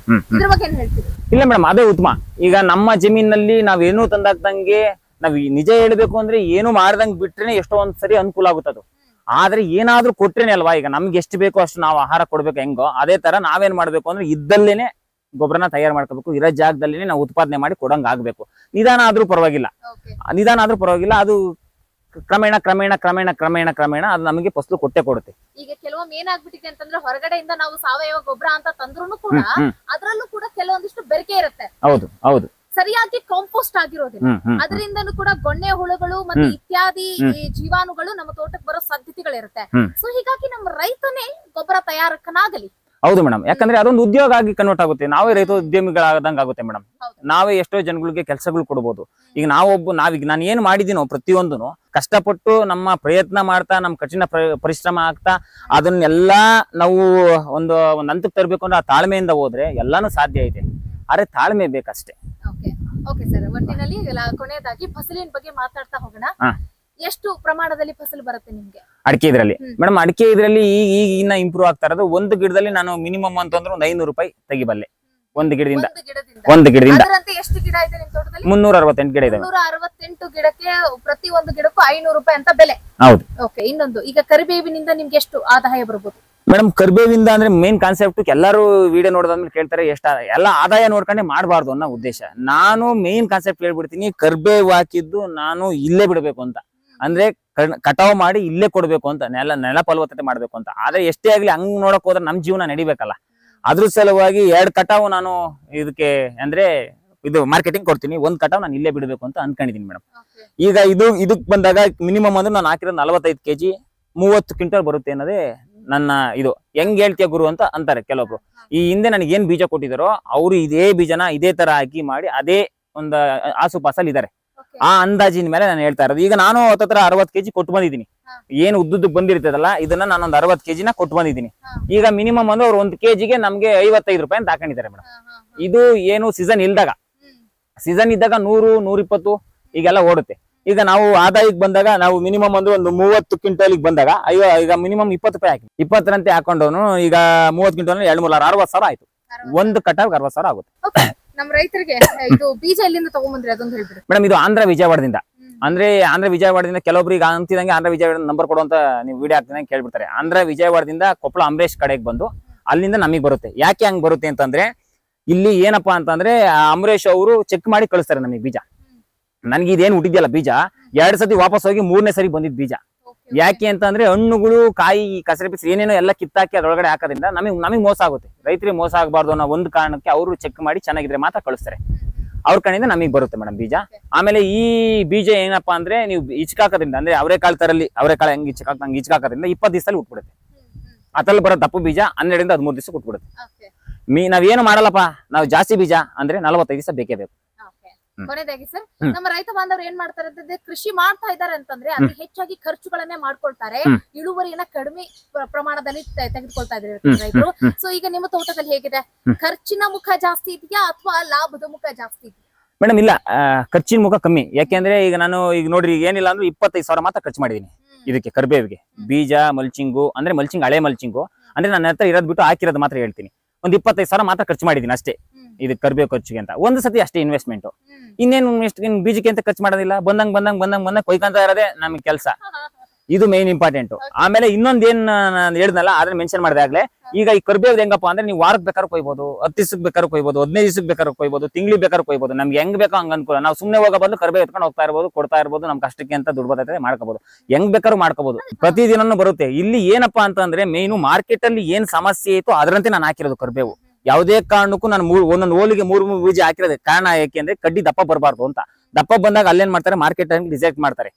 Speaker 2: ಇದ್ರ ಬಗ್ಗೆ ಏನ್ ಹೇಳ್ತೀರಿ?
Speaker 1: ಇಲ್ಲ ಮೇಡಮ್, ಅದೇ ಉತ್ತಮ. ಈಗ ನಮ್ಮ ಜಮೀನಲ್ಲಿ ನಾವೇನು ತಂದಾಕ್ದಂಗೆ, ನಾವ್ ನಿಜ ಹೇಳ್ಬೇಕು ಅಂದ್ರೆ ಏನು ಮಾಡ್ದಂಗ್ ಬಿಟ್ರೇನೆ ಎಷ್ಟೋ ಒಂದ್ಸರಿ ಅನುಕೂಲ ಆಗುತ್ತದು. ಆದ್ರೆ ಏನಾದ್ರೂ ಕೊಟ್ರೇನೆ ಅಲ್ವಾ, ಈಗ ನಮ್ಗೆ ಎಷ್ಟು ಬೇಕೋ ಅಷ್ಟು ನಾವು ಆಹಾರ ಕೊಡ್ಬೇಕು. ಹೆಂಗೋ ಅದೇ ತರ ನಾವೇನ್ ಮಾಡ್ಬೇಕು ಅಂದ್ರೆ ಇದ್ದಲ್ಲೇನೆ ಗೊಬ್ಬರನ ತಯಾರು ಮಾಡ್ಕೋಬೇಕು. ಇರೋ ಜಾಗದಲ್ಲಿನೇ ನಾವು ಉತ್ಪಾದನೆ ಮಾಡಿ ಕೊಡಂಗ್ ಆಗ್ಬೇಕು. ನಿಧಾನ ಆದ್ರೂ ಪರವಾಗಿಲ್ಲ, ಅದು ಕ್ರಮೇಣ ಕ್ರಮೇಣ ಕ್ರಮೇಣ ಕ್ರಮೇಣ ಕ್ರಮೇಣ ಅದು ನಮಗೆ ಫಸಲು ಕೊಟ್ಟೆ ಕೊಡುತ್ತೆ.
Speaker 2: ಈಗ ಕೆಲವೊಮ್ಮೆ ಏನಾಗ್ಬಿಟ್ಟಿದೆ ಅಂತಂದ್ರೆ, ಹೊರಗಡೆಯಿಂದ ನಾವು ಸಾವಯವ ಗೊಬ್ಬರ ಅಂತ ತಂದ್ರೂ ಕೂಡ ಅದ್ರಲ್ಲೂ ಕೂಡ ಕೆಲವೊಂದಿಷ್ಟು ಬೆರಕೆ ಇರುತ್ತೆ.
Speaker 1: ಹೌದು.
Speaker 2: ಸರಿಯಾಗಿ ಕಾಂಪೋಸ್ಟ್ ಆಗಿರೋದಿಲ್ಲ. ಅದರಿಂದನೂ ಕೂಡ ಗೊಣ್ಣೆ ಹುಳುಗಳು ಮತ್ತೆ ಇತ್ಯಾದಿ ಜೀವಾಣುಗಳು ನಮ್ಮ ತೋಟಕ್ಕೆ ಬರೋ ಸಾಧ್ಯತೆಗಳಿರುತ್ತೆ. ಸೊ ಹೀಗಾಗಿ ನಮ್ಮ ರೈತನೇ ಗೊಬ್ಬರ ತಯಾರಕನಾಗಲಿ.
Speaker 1: ಹೌದು ಮೇಡಮ್, ಯಾಕಂದ್ರೆ ಅದೊಂದು ಉದ್ಯೋಗ ಆಗಿ ಕನ್ವರ್ಟ್ ಆಗುತ್ತೆ. ನಾವೇ ರೈತ ಉದ್ಯಮಿಗಳಾದಂಗ ಆಗುತ್ತೆ ಮೇಡಮ್. ನಾವೇ ಎಷ್ಟೋ ಜನಗಳಿಗೆ ಕೆಲಸಗಳು ಕೊಡ್ಬೋದು. ಈಗ ನಾವೀಗ ನಾನು ಏನ್ ಮಾಡಿದೀನೋ ಪ್ರತಿಯೊಂದನು ಕಷ್ಟಪಟ್ಟು ನಮ್ಮ ಪ್ರಯತ್ನ ಮಾಡ್ತಾ, ನಮ್ಮ ಕಠಿಣ ಪರಿಶ್ರಮ ಆಗ್ತಾ ಅದನ್ನೆಲ್ಲಾ ನಾವು ಒಂದು ಹಂತಕ್ಕೆ ತರಬೇಕು ಅಂದ್ರೆ ಆ ತಾಳ್ಮೆಯಿಂದ ಹೋದ್ರೆ ಎಲ್ಲಾನು ಸಾಧ್ಯ ಇದೆ. ಆದ್ರೆ ತಾಳ್ಮೆ ಬೇಕಷ್ಟೇ.
Speaker 2: ಓಕೆ ಸರ್, ಒಟ್ಟಿನಲ್ಲಿ ಕೊನೆಯದಾಗಿ ಫಸಲಿನ ಬಗ್ಗೆ ಮಾತಾಡ್ತಾ ಹೋಗೋಣ. ಎಷ್ಟು ಪ್ರಮಾಣದಲ್ಲಿ ಫಸಲು ಬರುತ್ತೆ ನಿಮ್ಗೆ
Speaker 1: ಅಡಿಕೆ ಇದ್ರಲ್ಲಿ? ಮೇಡಮ್, ಅಡಿಕೆ ಇದ್ರಲ್ಲಿ ಈಗ ಇನ್ನ ಇಂಪ್ರೂವ್ ಆಗ್ತಾ ಇರೋದು. ಒಂದು ಗಿಡದಲ್ಲಿ ನಾನು ಮಿನಿಮಮ್ ಅಂತಂದ್ರೆ ಒಂದು 500 ರೂಪಾಯಿ ತೆಗಿಬಲ್ಲೆ. ಒಂದು ಗಿಡದಿಂದ
Speaker 2: ಎಷ್ಟು ಗಿಡ ಇದೆ ನಿಮ್ ತೋಟದಲ್ಲಿ?
Speaker 1: 368 ಗಿಡ ಇದೆ.
Speaker 2: 368 ಗಿಡಕ್ಕೆ ಪ್ರತಿ ಒಂದು ಗಿಡಕ್ಕೂ 500 ರೂಪಾಯಿ ಅಂತ ಬೆಲೆ.
Speaker 1: ಹೌದು.
Speaker 2: ಓಕೆ, ಇನ್ನೊಂದು, ಈಗ ಕರಿಬೇವಿನಿಂದ ನಿಮ್ಗೆ ಎಷ್ಟು ಆದಾಯ ಬರ್ಬೋದು?
Speaker 1: ಮೇಡಮ್, ಕರ್ಬೇವಿಂದ ಅಂದ್ರೆ ಮೇನ್ ಕಾನ್ಸೆಪ್ಟ್ ಎಲ್ಲರೂ ವಿಡಿಯೋ ನೋಡೋದ್ಮೇಲೆ ಕೇಳ್ತಾರೆ ಎಲ್ಲ ಆದಾಯ ನೋಡ್ಕೊಂಡೆ ಮಾಡಬಾರ್ದು ಅನ್ನೋ ಉದ್ದೇಶ. ನಾನು ಮೇನ್ ಕಾನ್ಸೆಪ್ಟ್ ಹೇಳ್ಬಿಡ್ತೀನಿ, ಕರ್ಬೇವು ಹಾಕಿದ್ದು ನಾನು ಇಲ್ಲೇ ಬಿಡ್ಬೇಕು ಅಂತ, ಅಂದ್ರೆ ಕಟಾವ್ ಮಾಡಿ ಇಲ್ಲೇ ಕೊಡ್ಬೇಕು ಅಂತ, ನೆಲ ಫಲವತ್ತತೆ ಮಾಡ್ಬೇಕು ಅಂತ. ಆದ್ರೆ ಎಷ್ಟೇ ಆಗ್ಲಿ ಹಂಗ್ ನೋಡಕ್ ಹೋದ್ರೆ ನಮ್ ಜೀವನ ನಡಿಬೇಕಲ್ಲ. ಅದ್ರ ಸಲುವಾಗಿ 2 ಕಟಾವ್ ನಾನು ಇದಕ್ಕೆ ಅಂದ್ರೆ ಇದು ಮಾರ್ಕೆಟಿಂಗ್ ಕೊಡ್ತೀನಿ. 1 ಕಟಾವ್ ನಾನು ಇಲ್ಲೇ ಬಿಡ್ಬೇಕು ಅಂತ ಅನ್ಕೊಂಡಿದೀನಿ ಮೇಡಮ್. ಈಗ ಇದಕ್ ಬಂದಾಗ ಮಿನಿಮಮ್ ಅಂದ್ರೆ ನಾನು ಹಾಕಿರೋ 45 kg 30 ಕ್ವಿಂಟಲ್ ಬರುತ್ತೆ ಅನ್ನೋದೇ ನನ್ನ ಇದು. ಹೆಂಗ್ ಹೇಳ್ತೀಯ ಗುರು ಅಂತ ಅಂತಾರೆ ಕೆಲವೊಬ್ರು. ಈ ಹಿಂದೆ ನನಗೆ ಏನ್ ಬೀಜ ಕೊಟ್ಟಿದಾರೋ ಅವ್ರು ಇದೇ ಬೀಜನ ಇದೇ ತರ ಹಾಕಿ ಮಾಡಿ ಅದೇ ಒಂದು ಆಸುಪಾಸಲ್ಲಿ ಇದಾರೆ. ಆ ಅಂದಾಜಿನ ಮೇಲೆ ನಾನು ಹೇಳ್ತಾ ಇರೋದು. ಈಗ ನಾನು ಹತ್ತತ್ರ 60 ಕೆಜಿ ಕೊಟ್ಟು ಬಂದಿದ್ದೀನಿ. ಏನು ಉದ್ದುದ್ದಕ್ಕೆ ಬಂದಿರ್ತದಲ್ಲ ಇದನ್ನ ನಾನೊಂದು 60 ಕೆಜಿನ ಕೊಟ್ಟು ಬಂದಿದ್ದೀನಿ. ಈಗ ಮಿನಿಮಮ್ ಅಂದ್ರೆ ಅವ್ರು 1 ಕೆಜಿಗೆ ನಮ್ಗೆ 55 ರೂಪಾಯಿ ಅಂತ ಹಾಕೊಂಡಿದ್ದಾರೆ ಮೇಡಮ್. ಇದು ಏನು ಸೀಸನ್ ಇಲ್ದಾಗ, ಸೀಸನ್ ಇದ್ದಾಗ 100, 120 ಈಗೆಲ್ಲ ಓಡುತ್ತೆ. ಈಗ ನಾವು ಆದಾಯಕ್ಕೆ ಬಂದಾಗ ನಾವು ಮಿನಿಮಮ್ ಅಂದ್ರೆ ಒಂದು 30 ಕ್ವಿಂಟಲ್ಗೆ ಬಂದಾಗ ಈಗ ಮಿನಿಮಮ್ 20 ರೂಪಾಯಿ ಹಾಕಿ 20ರಂತೆ ಹಾಕೊಂಡವನು ಈಗ 30 ಕ್ವಿಂಟಲ್ 2,60,000 ಆಯ್ತು. ಒಂದು ಕಟಾವ್ 60,000 ಆಗುತ್ತೆ.
Speaker 2: ನಮ್ಮ ರೈತರಿಗೆ ಇದು ಬೀಜ ಎಲ್ಲಿಂದ ತಗೊಂಡ್ಬಂದ್ರಿ ಅದೊಂದು ಹೇಳ್ಬಿಡಿ
Speaker 1: ಮೇಡಮ್. ಇದು ಆಂಧ್ರ ವಿಜಯವಾಡದಿಂದ. ಅಂದ್ರೆ ಆಂಧ್ರ ವಿಜಯವಾಡದಿಂದ ಕೆಲವೊಬ್ರು ಈಗ ಅಂತಿದಂಗೆ ಆಂಧ್ರ ವಿಜಯವಾಡ ನಂಬರ್ ಕೊಡುವಂತ ನೀವು ವಿಡಿಯೋ ಹಾಕ್ತಿದಂಗೆ ಕೇಳ್ಬಿಡ್ತಾರೆ. ಆಂಧ್ರ ವಿಜಯವಾಡದಿಂದ ಕೊಪ್ಪಳ ಅಂಬರೀಶ್ ಕಡೆಗೆ ಬಂದು ಅಲ್ಲಿಂದ ನಮಗೆ ಬರುತ್ತೆ. ಯಾಕೆ ಹಂಗ್ ಬರುತ್ತೆ ಅಂತಂದ್ರೆ ಇಲ್ಲಿ ಏನಪ್ಪಾ ಅಂತಂದ್ರೆ ಅಂಬರೀಶ್ ಅವರು ಚೆಕ್ ಮಾಡಿ ಕಳಿಸ್ತಾರೆ ನಮಗೆ ಬೀಜ. ನನ್ಗೆ ಇದೇನು ಹುಟ್ಟಿದ್ಯಲ್ಲ ಬೀಜ 2 ಸತಿ ವಾಪಸ್ ಹೋಗಿ 3ನೇ ಸರಿ ಬಂದಿದ್ ಬೀಜ. ಯಾಕೆ ಅಂತಂದ್ರೆ ಹಣ್ಣುಗಳು, ಕಾಯಿ, ಕಸರೆ ಪಿಸರೆ ಏನೇನೋ ಎಲ್ಲ ಕಿತ್ತಾಕಿ ಅದ್ರೊಳಗಡೆ ಹಾಕೋದ್ರಿಂದ ನಮಗೆ ಮೋಸ ಆಗುತ್ತೆ. ರೈತರಿಗೆ ಮೋಸ ಆಗಬಾರ್ದು ಅನ್ನೋ ಒಂದು ಕಾರಣಕ್ಕೆ ಅವರು ಚೆಕ್ ಮಾಡಿ ಚೆನ್ನಾಗಿದ್ರೆ ಮಾತ್ರ ಕಳಿಸ್ತಾರೆ. ಅವ್ರ ಕಡೆಯಿಂದ ನಮಗೆ ಬರುತ್ತೆ ಮೇಡಮ್ ಬೀಜ. ಆಮೇಲೆ ಈ ಬೀಜ ಏನಪ್ಪಾ ಅಂದ್ರೆ ನೀವು ಇಚ್ಕಾಕೋದ್ರಿಂದ ಅಂದ್ರೆ ಅವರೆಕಾಳು ತರಲ್ಲಿ ಅವರೆಕಾಳು ಹೆಂಗ್ ಇಚ್ಕಾಕೋದ್ರಿಂದ 20 ದಿವಸದಲ್ಲಿ ಉಟ್ಬಿಡುತ್ತೆ. ಅದ್ರಲ್ಲಿ ಬರೋ ದಪ್ಪು ಬೀಜ 12ರಿಂದ 13 ದಿವಸಕ್ಕೆ ಉಟ್ಬಿಡುತ್ತೆ. ನಾವೇನು ಮಾಡಲ್ಲಪ್ಪ, ನಾವು ಜಾಸ್ತಿ ಬೀಜ ಅಂದ್ರೆ 45 ದಿವಸ ಬೇಕೇ ಬೇಕು.
Speaker 2: ಕೊನೆಯದಾಗಿ ಸರ್, ನಮ್ಮ ರೈತ ಬಾಂಧವರು ಏನ್ ಮಾಡ್ತಾರೆ ಅಂತಂದ್ರೆ ಕೃಷಿ ಮಾಡ್ತಾ ಇದಾರೆ ಅಂತಂದ್ರೆ ಅತಿ ಹೆಚ್ಚಾಗಿ ಖರ್ಚುಗಳನ್ನೇ ಮಾಡ್ಕೊಳ್ತಾರೆ, ಇಳುವರಿಯನ್ನ ಕಡಿಮೆ ಪ್ರಮಾಣದಲ್ಲಿ ತೆಗೆದುಕೊಳ್ತಾ ಇದ್ದಾರೆ ರೈತರು. ಸೊ ಈಗ ನಿಮ್ಮ ತೋಟದಲ್ಲಿ ಹೇಗಿದೆ? ಖರ್ಚಿನ ಮುಖ ಜಾಸ್ತಿ ಇದೆಯಾ ಅಥವಾ ಲಾಭದ ಮುಖ ಜಾಸ್ತಿ ಇದೆಯಾ?
Speaker 1: ಮೇಡಮ್ ಇಲ್ಲ, ಖರ್ಚಿನ ಮುಖ ಕಮ್ಮಿ. ಯಾಕೆಂದ್ರೆ ಈಗ ನಾನು ಈಗ ನೋಡ್ರಿ ಏನಿಲ್ಲ ಅಂದ್ರೆ 25,000 ಮಾತ್ರ ಖರ್ಚು ಮಾಡಿದೀನಿ ಇದಕ್ಕೆ ಕರ್ಬೇವಿಗೆ. ಬೀಜ, ಮಲ್ಚಿಂಗು ಅಂದ್ರೆ ಮಲ್ಚಿಂಗ್, ಹಳೆ ಮಲ್ಚಿಂಗು ಅಂದ್ರೆ ನನ್ನ ಹತ್ರ ಇರೋದ್ ಬಿಟ್ಟು ಹಾಕಿರೋದು ಮಾತ್ರ ಹೇಳ್ತೀನಿ. ಒಂದು 25,000 ಮಾತ್ರ ಖರ್ಚು ಮಾಡಿದೀನಿ ಅಷ್ಟೇ ಇದು ಕರ್ಬೇವು ಖರ್ಚಿಗೆ ಅಂತ. ಒಂದು ಸತಿ ಅಷ್ಟೇ ಇನ್ವೆಸ್ಟ್ಮೆಂಟ್. ಇನ್ನೇನು ಬೀಜಕ್ಕೆ ಅಂತ ಖರ್ಚು ಮಾಡೋದಿಲ್ಲ. ಬಂದಂಗ್ ಕೊಯ್ಕೊಂತ ಇರೋದೇ ನಮ್ಗೆ ಕೆಲಸ. ಇದು ಮೇನ್ ಇಂಪಾರ್ಟೆಂಟ್. ಆಮೇಲೆ ಇನ್ನೊಂದೇನ್ ನಾನು ಹೇಳ್ದಲ್ಲ ಅದನ್ನ ಮೆನ್ಷನ್ ಮಾಡಿದೆ ಆಗ್ಲೇ. ಈಗ ಈ ಕರ್ಬೇವ್ದು ಹೆಂಗಪ್ಪ ಅಂದ್ರೆ ನೀವು ವಾರಕ್ಕೆ ಬೇಕಾದ್ರೆ ಕೊಯ್ಬೋದು, 10 ದಿವಸಕ್ಕೆ ಬೇಕಾದ್ರೆ ಕೊಯ್ಬೋದು, 15 ದಿವಸಕ್ಕೆ ಬೇಕಾದ್ರೆ ಕೊಯ್ಬೋದು, ತಿಂಗ್ಳಿಗೆ ಬೇಕಾದ್ರೆ ಕೊಯ್ಬೋದು. ನಮ್ಗೆ ಹೆಂಗ್ ಬೇಕೋ ಹಂಗ ಅನ್ಕೂಲ. ನಾವು ಸುಮ್ನೆ ಹೋಗೋ ಬದಲು ಕರ್ಬೇವು ಎತ್ಕೊಂಡು ಹೋಗ್ತಾ ಇರ್ಬೋದು, ಕೊಡ್ತಾ ಇರ್ಬೋದು. ನಮ್ ಕಷ್ಟಕ್ಕೆ ಅಂತ ದುಡ್ಡು ಬರ್ತೈತೆ ಮಾಡ್ಕೋಬಹುದು, ಹೆಂಗ್ ಬೇಕಾದ್ರೂ ಮಾಡ್ಕೋಬಹುದು. ಪ್ರತಿದಿನನೂ ಬರುತ್ತೆ. ಇಲ್ಲಿ ಏನಪ್ಪಾ ಅಂತಂದ್ರೆ ಮೇನು ಮಾರ್ಕೆಟ್ ಅಲ್ಲಿ ಏನ್ ಸಮಸ್ಯೆ ಇತ್ತು ಅದರಂತೆ ನಾನು ಹಾಕಿರೋದು ಕರ್ಬೇವು. ಯಾವುದೇ ಕಾರಣಕ್ಕೂ ನಾನು ಒಂದೊಂದು ಓಲಿಗೆ 3 ಬೀಜ ಹಾಕಿರೋದು ಕಾರಣ ಯಾಕೆಂದ್ರೆ ಕಡ್ಡಿ ದಪ್ಪ ಬರಬಾರ್ದು ಅಂತ. ದಪ್ಪ ಬಂದಾಗ ಅಲ್ಲೇನ್ ಮಾಡ್ತಾರೆ, ಮಾರ್ಕೆಟ್ ಅಲ್ಲಿ ರಿಜೆಕ್ಟ್ ಮಾಡ್ತಾರೆ,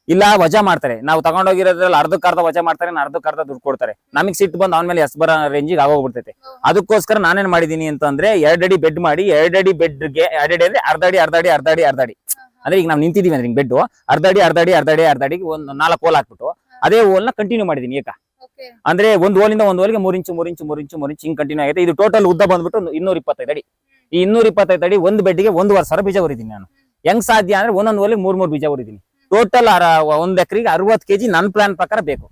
Speaker 1: ಇಲ್ಲ ವಜಾ ಮಾಡ್ತಾರೆ. ನಾವು ತಗೊಂಡೋಗಿರೋದ್ರಲ್ಲಿ ಅರ್ಧಕ್ಕರ್ಧ ವಜಾ ಮಾಡ್ತಾರೆ, ಅರ್ಧಕ್ಕರ್ಧ ದುಡ್ಡು ಕೊಡ್ತಾರೆ. ನಮಗೆ ಸಿಟ್ಟು ಬಂದು ಅವನ ಮೇಲೆ ಎಸ್ಬರ ರೇಂಜಿಗೆ ಆಗೋಗ್ಬಿಡ್ತೈತೆ. ಅದಕ್ಕೋಸ್ಕರ ನಾನೇನ್ ಮಾಡಿದೀನಿ ಅಂತಂದ್ರೆ 2 ಅಡಿ ಬೆಡ್ ಮಾಡಿ, 2 ಅಡಿ ಬೆಡ್ಗೆ 2 ಅಡಿ ಅಂದ್ರೆ ಅರ್ಧ ಅಡಿ ಅಂದ್ರೆ ಈಗ ನಾವು ನಿಂತಿದೀವಿ ಅಂದ್ರೆ ಹಿಂಗ್ ಬೆಡ್ ಅರ್ಧ ಅಡಿಗೆ ಒಂದು 4 ಹೋಲ್ ಹಾಕ್ಬಿಟ್ಟು ಅದೇ ಹೋಲ್ನ ಕಂಟಿನ್ಯೂ ಮಾಡಿದೀನಿ. ಏಕ ಅಂದ್ರೆ ಒಂದು ಹೋಲಿಂದ ಒಂದು ಹೋಲಿಗೆ 3 ಇಂಚ್ ಹಿಂಗ್ ಕಂಟಿನ್ಯೂ ಆಗಿದೆ. ಇದು ಟೋಟಲ್ ಉದ್ದ ಬಂದ್ಬಿಟ್ಟು 225 ಅಡಿ. ಈ 225 ಅಡಿ ಒಂದು ಬೆಡ್ಗೆ 1,500 ಬೀಜ ಉರಿದೀನಿ ನಾನು. ಹೆಂಗ್ ಸಾಧ್ಯ ಅಂದ್ರೆ ಒಂದೊಂದು ಹೋಲಿಗೆ 3 ಬೀಜ ಉರಿದೀನಿ. ಟೋಟಲ್ 1 ಎಕರೆಗೆ 60 ಕೆಜಿ ನನ್ನ ಪ್ಲಾನ್ ಪ್ರಕಾರ ಬೇಕು.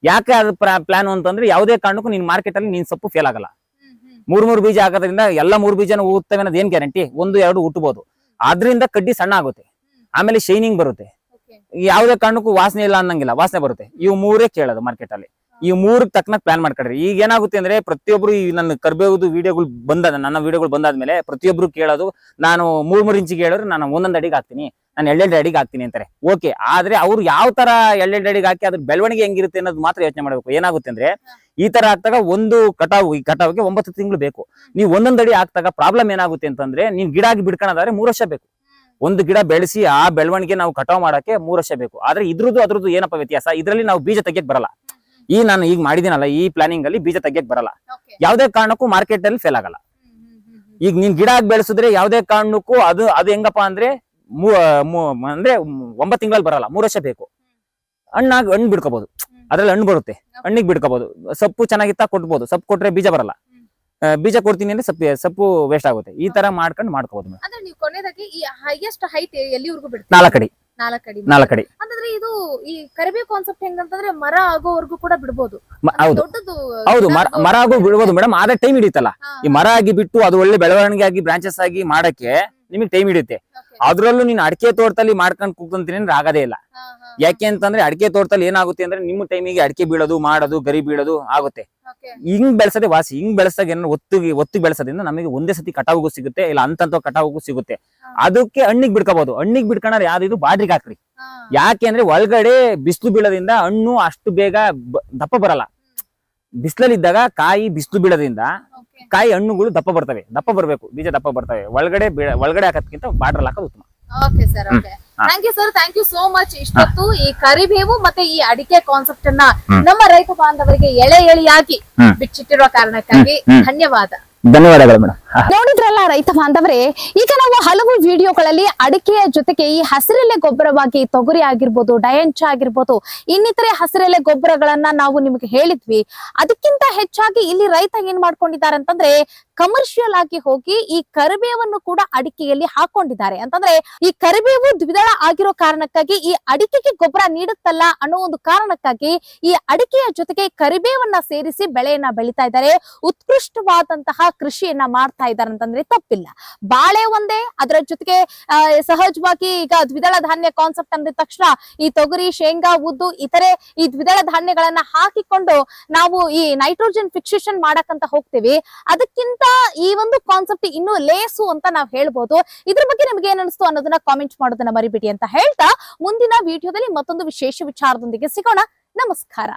Speaker 1: ಯಾಕೆ ಅದು ಪ್ಲಾನ್ ಅಂತಂದ್ರೆ ಯಾವುದೇ ಕಾರಣಕ್ಕೂ ನಿನ್ ಮಾರ್ಕೆಟ್ ಅಲ್ಲಿ ನೀನ್ ಸೊಪ್ಪು ಫೇಲ್ ಆಗಲ್ಲ. 3 ಬೀಜ ಹಾಕೋದ್ರಿಂದ ಎಲ್ಲ 3 ಬೀಜನ ಊದ್ತವೆ ಅನ್ನೋದು ಏನ್ ಗ್ಯಾರಂಟಿ? 1-2 ಹುಟ್ಟಬಹುದು. ಆದ್ರಿಂದ ಕಡ್ಡಿ ಸಣ್ಣ ಆಗುತ್ತೆ, ಆಮೇಲೆ ಶೈನಿಂಗ್ ಬರುತ್ತೆ, ಯಾವುದೇ ಕಾರಣಕ್ಕೂ ವಾಸನೆ ಇಲ್ಲ ಅನ್ನಂಗಿಲ್ಲ, ವಾಸನೆ ಬರುತ್ತೆ. ಇವು 3 ಕೇಳೋದು ಮಾರ್ಕೆಟ್ ಅಲ್ಲಿ. ಈ 3 ತಕ್ಕನ ಪ್ಲಾನ್ ಮಾಡ್ಕೊಡ್ರಿ. ಈಗ ಏನಾಗುತ್ತೆ ಅಂದ್ರೆ ಪ್ರತಿಯೊಬ್ರು ನನ್ನ ಕರ್ಬೇವುದು ವಿಡಿಯೋಗಳು ನನ್ನ ವಿಡಿಯೋಗಳು ಬಂದಾದ್ಮೇಲೆ ಪ್ರತಿಯೊಬ್ರು ಕೇಳೋದು, ನಾನು 3 ಇಂಚಿಗೆ ಹೇಳಿದ್ರೆ ನಾನು 1 ಅಡಿಗೆ ಹಾಕ್ತೀನಿ, ನಾನು 2 ಅಡಿಗೆ ಹಾಕ್ತೀನಿ ಅಂತಾರೆ. ಓಕೆ, ಆದ್ರೆ ಅವ್ರು ಯಾವ ತರ 2 ಅಡಿಗೆ ಹಾಕಿ ಅದ್ರ ಬೆಳವಣಿಗೆ ಹೆಂಗಿರುತ್ತೆ ಅನ್ನೋದು ಮಾತ್ರ ಯೋಚನೆ ಮಾಡ್ಬೇಕು. ಏನಾಗುತ್ತೆ ಅಂದ್ರೆ ಈ ತರ ಹಾಕ್ತಾಗ ಒಂದು ಕಟಾವಿಗೆ 9 ತಿಂಗಳು ಬೇಕು. ನೀವು 1 ಅಡಿ ಹಾಕ್ತಾಗ ಪ್ರಾಬ್ಲಮ್ ಏನಾಗುತ್ತೆ ಅಂತಂದ್ರೆ ನೀವು ಗಿಡ ಆಗಿ ಬಿಡ್ಕೊಳ್ಳೋದಾದ್ರೆ 3 ವರ್ಷ ಬೇಕು. ಒಂದು ಗಿಡ ಬೆಳೆಸಿ ಆ ಬೆಳವಣಿಗೆ ನಾವು ಕಟಾವ್ ಮಾಡಕ್ಕೆ 3 ವರ್ಷ ಬೇಕು. ಆದ್ರೆ ಅದ್ರದ್ದು ಏನಪ್ಪ ವ್ಯತ್ಯಾಸ? ಇದ್ರಲ್ಲಿ ನಾವು ಬೀಜ ತೆಗಿಯಕ್ ಬರಲ್ಲ. ನಾನು ಈಗ ಮಾಡಿದಿನಲ್ಲ ಈ ಪ್ಲಾನಿಂಗ್ ಅಲ್ಲಿ ಬೀಜ ತೆಗಿಯಕ್ ಬರಲ್ಲ. ಯಾವ್ದೇ ಕಾರಣಕ್ಕೂ ಮಾರ್ಕೆಟ್ ಅಲ್ಲಿ ಫೇಲ್ ಆಗಲ್ಲ. ಈಗ ನೀನ್ ಗಿಡ ಆಗಿ ಬೆಳೆಸಿದ್ರೆ ಯಾವ್ದೇ ಕಾರಣಕ್ಕೂ ಅದು ಹೆಂಗಪ್ಪ ಅಂದ್ರೆ ಅಂದ್ರೆ 9 ತಿಂಗಳಲ್ಲಿ ಬರಲ್ಲ, 3 ವರ್ಷ ಬೇಕು. ಹಣ್ಣು ಬಿಡ್ಕೋಬಹುದು, ಅದ್ರಲ್ಲಿ ಹಣ್ಣು ಬರುತ್ತೆ, ಹಣ್ಣಿಗೆ ಬಿಡ್ಕೋಬಹುದು. ಸೊಪ್ಪು ಚೆನ್ನಾಗಿತ್ತ ಕೊಟ್ಬೋದು, ಸೊಪ್ಪು ಕೊಟ್ರೆ ಬೀಜ ಬರಲ್ಲ. ಬೀಜ ಕೊಡ್ತೀನಿ ಅಂದ್ರೆ ಸೊಪ್ಪು ವೇಸ್ಟ್ ಆಗುತ್ತೆ. ಈ ತರ ಮಾಡ್ಕೋಬಹುದು.
Speaker 2: ಅಂದ್ರೆ ನೀವು ಕೊನೆಯದಾಗಿ ಈ ಹೈಯೆಸ್ಟ್ ಹೈಟ್ ಎಲ್ಲಿವರೆಗೂ ಬಿಡ್ತೀರಾ?
Speaker 1: 4 ಅಡಿ.
Speaker 2: ಅಂದ್ರೆ ಇದು ಈ ಕರಿಬೇವು ಕಾನ್ಸೆಪ್ಟ್ ಹೆಂಗಂತಂದ್ರೆ ಮರ ಆಗೋವರೆಗೂ ಕೂಡ ಬಿಡ್ಬೋದು.
Speaker 1: ಹೌದು, ಮರ ಆಗೋ ಬಿಡ್ಬೋದು ಮೇಡಮ್. ಆದ್ರೆ ಟೈಮ್ ಹಿಡಿತಲ್ಲ. ಈ ಮರ ಆಗಿ ಬಿಟ್ಟು ಅದು ಒಳ್ಳೆ ಬೆಳವಣಿಗೆ ಆಗಿ ಬ್ರಾಂಚಸ್ ಆಗಿ ಮಾಡಕ್ಕೆ ನಿಮಗೆ ಟೈಮ್ ಹಿಡಿಯುತ್ತೆ. ಅದ್ರಲ್ಲೂ ನೀನು ಅಡಿಕೆ ತೋಟದಲ್ಲಿ ಮಾಡ್ಕೊಂಡು ಕೂತ್ಕೊಂತೀನಿ ಅಂದ್ರೆ ಆಗದೇ ಇಲ್ಲ. ಯಾಕೆ ಅಂತಂದ್ರೆ ಅಡಿಕೆ ತೋಟದಲ್ಲಿ ಏನಾಗುತ್ತೆ ಅಂದ್ರೆ ನಿಮ್ಮ ಟೈಮಿಗೆ ಅಡಿಕೆ ಬೀಳೋದು, ಮಾಡೋದು, ಗರಿ ಬೀಳೋದು ಆಗುತ್ತೆ. ಹಿಂಗ್ ಬೆಳೆಸದೆ ವಾಸಿ. ಹಿಂಗ್ ಬೆಳೆಸಾಗ ಏನಾದ್ರು ಒತ್ತಿಗೆ ಬೆಳೆಸೋದ್ರಿಂದ ನಮಗೆ ಒಂದೇ ಸತಿ ಕಟಾವಿಗೂ ಸಿಗುತ್ತೆ, ಇಲ್ಲ ಅಂತ ಕಟಾವಿಗೂ ಸಿಗುತ್ತೆ. ಅದಕ್ಕೆ ಹಣ್ಣಿಗೆ ಬಿಡ್ಕೋಬಹುದು. ಹಣ್ಣಿಗೆ ಬಿಡ್ಕೊಂಡ್ರೆ ಯಾವ್ದು ಬಾಡ್ರಿಗೆ ಹಾಕ್ರಿ. ಯಾಕೆ ಅಂದ್ರೆ ಒಳಗಡೆ ಬಿಸಿಲು ಬೀಳೋದ್ರಿಂದ ಹಣ್ಣು ಅಷ್ಟು ಬೇಗ ದಪ್ಪ ಬರಲ್ಲ. ಬಿಸಿಲಲ್ಲಿದ್ದಾಗ ಕಾಯಿ ಬಿಸಿಲು ಬೀಳೋದ್ರಿಂದ ಕಾಯಿ ಹಣ್ಣುಗಳು ದಪ್ಪ ಬರ್ತವೆ. ದಪ್ಪ ಬರ್ಬೇಕು, ಬೀಜ ದಪ್ಪ ಬರ್ತವೆ. ಒಳಗಡೆ ಹಾಕೋದ್ಕಿಂತ ಬಾರ್ಡರ್ ಹಾಕೋದು ಉತ್ತಮ.
Speaker 2: Okay sir, okay. Thank you sir, thank you so much. ಇಷ್ಟೊತ್ತು ಈ ಕರಿಬೇವು ಮತ್ತೆ ಈ ಅಡಿಕೆ ಕಾನ್ಸೆಪ್ಟ್ ಅನ್ನ ನಮ್ಮ ರೈತ ಬಾಂಧವರಿಗೆ ಎಳೆಯಾಗಿ ಬಿಚ್ಚಿಟ್ಟಿರುವ ಕಾರಣಕ್ಕಾಗಿ ಧನ್ಯವಾದಗಳು ಮೇಡಮ್.
Speaker 3: ನೋಡಿದ್ರಲ್ಲ ರೈತ ಬಾಂಧವರೇ, ಈಗ ನಾವು ಹಲವು ವಿಡಿಯೋಗಳಲ್ಲಿ ಅಡಿಕೆಯ ಜೊತೆಗೆ ಈ ಹಸಿರೆಲೆ ಗೊಬ್ಬರವಾಗಿ ತೊಗರಿ ಆಗಿರ್ಬೋದು, ಡಯಂಚ ಆಗಿರ್ಬೋದು, ಇನ್ನಿತರೆ ಹಸಿರೆಲೆ ಗೊಬ್ಬರಗಳನ್ನ ನಾವು ನಿಮಗೆ ಹೇಳಿದ್ವಿ. ಅದಕ್ಕಿಂತ ಹೆಚ್ಚಾಗಿ ಇಲ್ಲಿ ರೈತ ಏನ್ ಮಾಡ್ಕೊಂಡಿದ್ದಾರೆ ಅಂತಂದ್ರೆ ಕಮರ್ಷಿಯಲ್ ಆಗಿ ಹೋಗಿ ಈ ಕರಿಬೇವನ್ನು ಕೂಡ ಅಡಿಕೆಯಲ್ಲಿ ಹಾಕೊಂಡಿದ್ದಾರೆ. ಅಂತಂದ್ರೆ ಈ ಕರಿಬೇವು ದ್ವಿದಳ ಆಗಿರೋ ಕಾರಣಕ್ಕಾಗಿ ಈ ಅಡಿಕೆಗೆ ಗೊಬ್ಬರ ನೀಡುತ್ತಲ್ಲ ಅನ್ನೋ ಒಂದು ಕಾರಣಕ್ಕಾಗಿ ಈ ಅಡಿಕೆಯ ಜೊತೆಗೆ ಕರಿಬೇವನ್ನ ಸೇರಿಸಿ ಬೆಳೆಯನ್ನ ಬೆಳಿತಾ ಇದ್ದಾರೆ. ಉತ್ಕೃಷ್ಟವಾದಂತಹ ಕೃಷಿಯನ್ನ ಮಾಡ್ತಾ ಇದ್ದಾರೆ ಅಂತಂದ್ರೆ ತಪ್ಪಿಲ್ಲ. ಬಾಳೆ ಒಂದೇ, ಅದರ ಜೊತೆಗೆ ಸಹಜವಾಗಿ ಈಗ ದ್ವಿದಳ ಧಾನ್ಯ ಕಾನ್ಸೆಪ್ಟ್ ಅಂದ ತಕ್ಷಣ ಈ ತೊಗರಿ, ಶೇಂಗಾ, ಉದ್ದು ಇತರೆ ಈ ದ್ವಿದಳ ಧಾನ್ಯಗಳನ್ನ ಹಾಕಿಕೊಂಡು ನಾವು ಈ ನೈಟ್ರೋಜನ್ ಫಿಕ್ಸೇಷನ್ ಮಾಡಕ್ಕಂತ ಹೋಗ್ತೀವಿ. ಅದಕ್ಕಿಂತ ಈ ಒಂದು ಕಾನ್ಸೆಪ್ಟ್ ಇನ್ನು ಲೇಸು ಅಂತ ನಾವ್ ಹೇಳ್ಬೋದು. ಇದ್ರ ಬಗ್ಗೆ ನಿಮ್ಗೆ ಏನ್ ಅನಿಸ್ತು ಅನ್ನೋದನ್ನ ಕಾಮೆಂಟ್ ಮಾಡೋದನ್ನ ಮರಿಬೇಡಿ ಅಂತ ಹೇಳ್ತಾ ಮುಂದಿನ ವಿಡಿಯೋದಲ್ಲಿ ಮತ್ತೊಂದು ವಿಶೇಷ ವಿಚಾರದೊಂದಿಗೆ ಸಿಗೋಣ. ನಮಸ್ಕಾರ.